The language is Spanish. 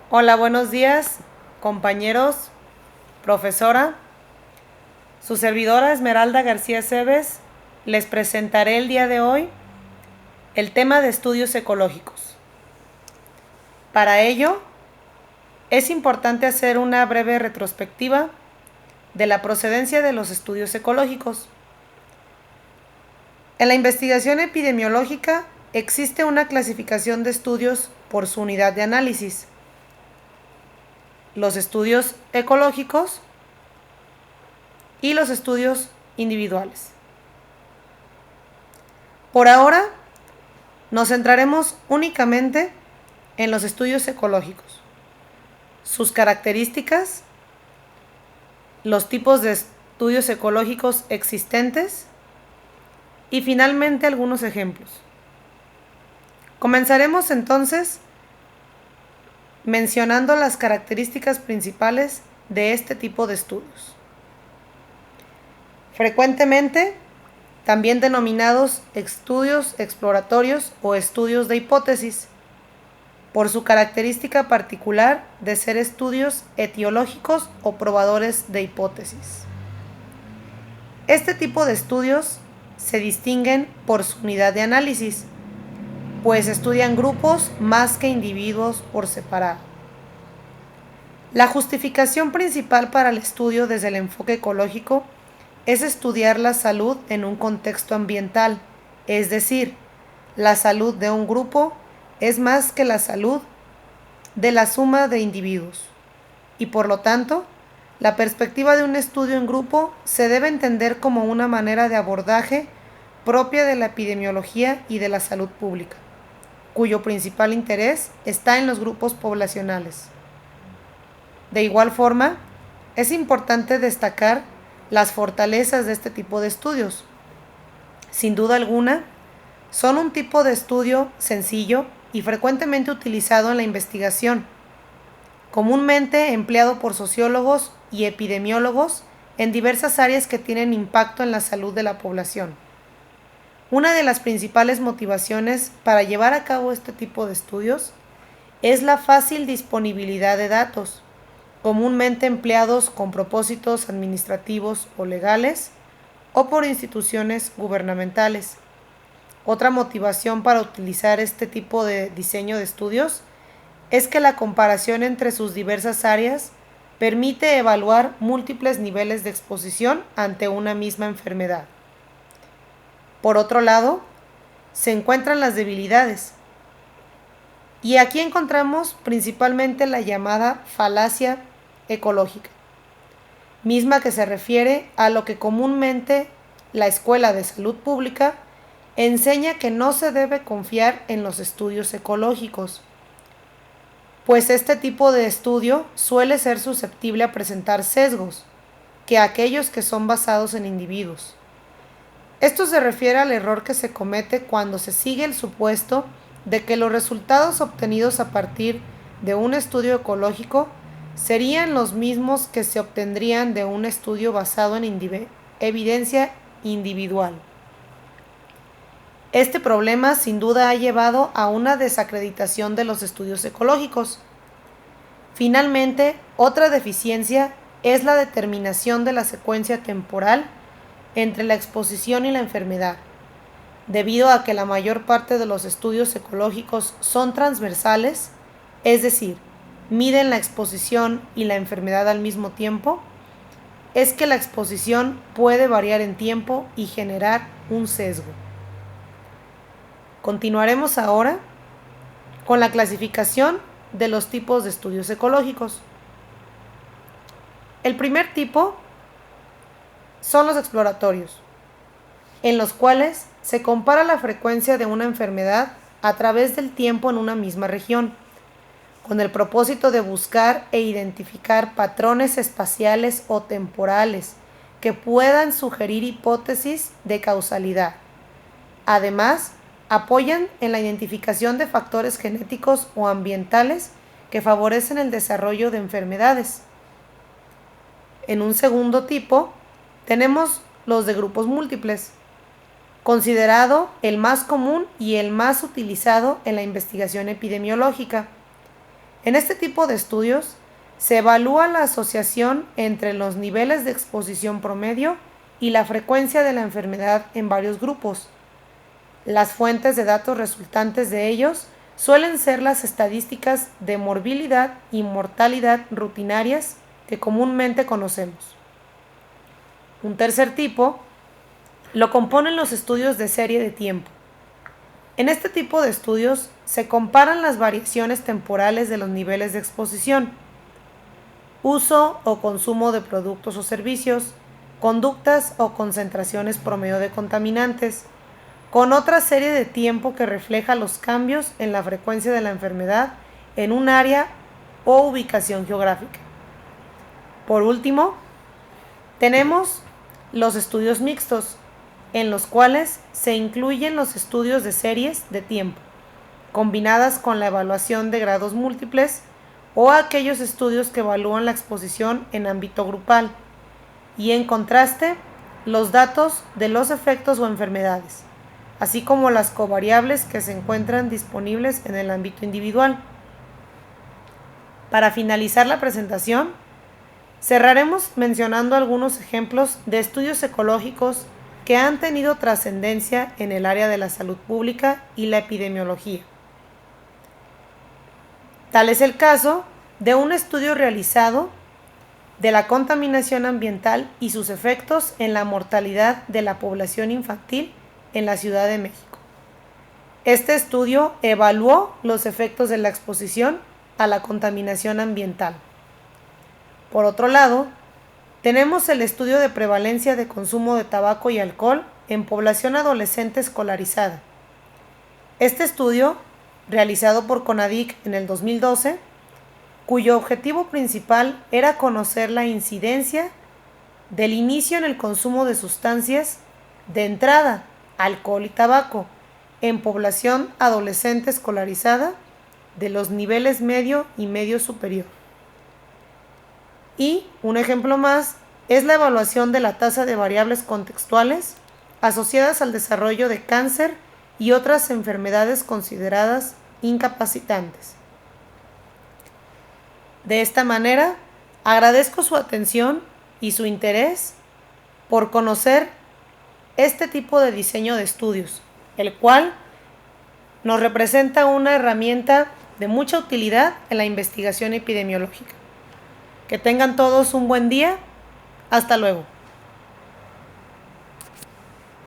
Hola, buenos días, compañeros, profesora. Su servidora Esmeralda García Cebes les presentaré el día de hoy el tema de estudios ecológicos. Para ello, es importante hacer una breve retrospectiva de la procedencia de los estudios ecológicos. En la investigación epidemiológica existe una clasificación de estudios por su unidad de análisis. Los estudios ecológicos y los estudios individuales. Por ahora, nos centraremos únicamente en los estudios ecológicos, sus características, los tipos de estudios ecológicos existentes y finalmente algunos ejemplos. Comenzaremos entonces mencionando las características principales de este tipo de estudios. Frecuentemente, también denominados estudios exploratorios o estudios de hipótesis, por su característica particular de ser estudios etiológicos o probadores de hipótesis. Este tipo de estudios se distinguen por su unidad de análisis, pues estudian grupos más que individuos por separado. La justificación principal para el estudio desde el enfoque ecológico es estudiar la salud en un contexto ambiental, es decir, la salud de un grupo es más que la salud de la suma de individuos, y por lo tanto, la perspectiva de un estudio en grupo se debe entender como una manera de abordaje propia de la epidemiología y de la salud pública, cuyo principal interés está en los grupos poblacionales. De igual forma, es importante destacar las fortalezas de este tipo de estudios. Sin duda alguna, son un tipo de estudio sencillo y frecuentemente utilizado en la investigación, comúnmente empleado por sociólogos y epidemiólogos en diversas áreas que tienen impacto en la salud de la población. Una de las principales motivaciones para llevar a cabo este tipo de estudios es la fácil disponibilidad de datos, comúnmente empleados con propósitos administrativos o legales o por instituciones gubernamentales. Otra motivación para utilizar este tipo de diseño de estudios es que la comparación entre sus diversas áreas permite evaluar múltiples niveles de exposición ante una misma enfermedad. Por otro lado, se encuentran las debilidades. Y aquí encontramos principalmente la llamada falacia ecológica, misma que se refiere a lo que comúnmente la Escuela de Salud Pública enseña que no se debe confiar en los estudios ecológicos, pues este tipo de estudio suele ser susceptible a presentar sesgos que aquellos que son basados en individuos. Esto se refiere al error que se comete cuando se sigue el supuesto de que los resultados obtenidos a partir de un estudio ecológico serían los mismos que se obtendrían de un estudio basado en evidencia individual. Este problema sin duda ha llevado a una desacreditación de los estudios ecológicos. Finalmente, otra deficiencia es la determinación de la secuencia temporal entre la exposición y la enfermedad. Debido a que la mayor parte de los estudios ecológicos son transversales, es decir, miden la exposición y la enfermedad al mismo tiempo, es que la exposición puede variar en tiempo y generar un sesgo. Continuaremos ahora con la clasificación de los tipos de estudios ecológicos. El primer tipo son los exploratorios, en los cuales se compara la frecuencia de una enfermedad a través del tiempo en una misma región, con el propósito de buscar e identificar patrones espaciales o temporales que puedan sugerir hipótesis de causalidad. Además, apoyan en la identificación de factores genéticos o ambientales que favorecen el desarrollo de enfermedades. En un segundo tipo, tenemos los de grupos múltiples, considerado el más común y el más utilizado en la investigación epidemiológica. En este tipo de estudios se evalúa la asociación entre los niveles de exposición promedio y la frecuencia de la enfermedad en varios grupos. Las fuentes de datos resultantes de ellos suelen ser las estadísticas de morbilidad y mortalidad rutinarias que comúnmente conocemos. Un tercer tipo lo componen los estudios de serie de tiempo. En este tipo de estudios se comparan las variaciones temporales de los niveles de exposición, uso o consumo de productos o servicios, conductas o concentraciones promedio de contaminantes, con otra serie de tiempo que refleja los cambios en la frecuencia de la enfermedad en un área o ubicación geográfica. Por último, tenemos los estudios mixtos, en los cuales se incluyen los estudios de series de tiempo, combinadas con la evaluación de grados múltiples o aquellos estudios que evalúan la exposición en ámbito grupal, y en contraste, los datos de los efectos o enfermedades, así como las covariables que se encuentran disponibles en el ámbito individual. Para finalizar la presentación, cerraremos mencionando algunos ejemplos de estudios ecológicos que han tenido trascendencia en el área de la salud pública y la epidemiología. Tal es el caso de un estudio realizado de la contaminación ambiental y sus efectos en la mortalidad de la población infantil en la Ciudad de México. Este estudio evaluó los efectos de la exposición a la contaminación ambiental. Por otro lado, tenemos el estudio de prevalencia de consumo de tabaco y alcohol en población adolescente escolarizada. Este estudio, realizado por CONADIC en el 2012, cuyo objetivo principal era conocer la incidencia del inicio en el consumo de sustancias de entrada, alcohol y tabaco, en población adolescente escolarizada de los niveles medio y medio superior. Y un ejemplo más es la evaluación de la tasa de variables contextuales asociadas al desarrollo de cáncer y otras enfermedades consideradas incapacitantes. De esta manera, agradezco su atención y su interés por conocer este tipo de diseño de estudios, el cual nos representa una herramienta de mucha utilidad en la investigación epidemiológica. Que tengan todos un buen día. Hasta luego.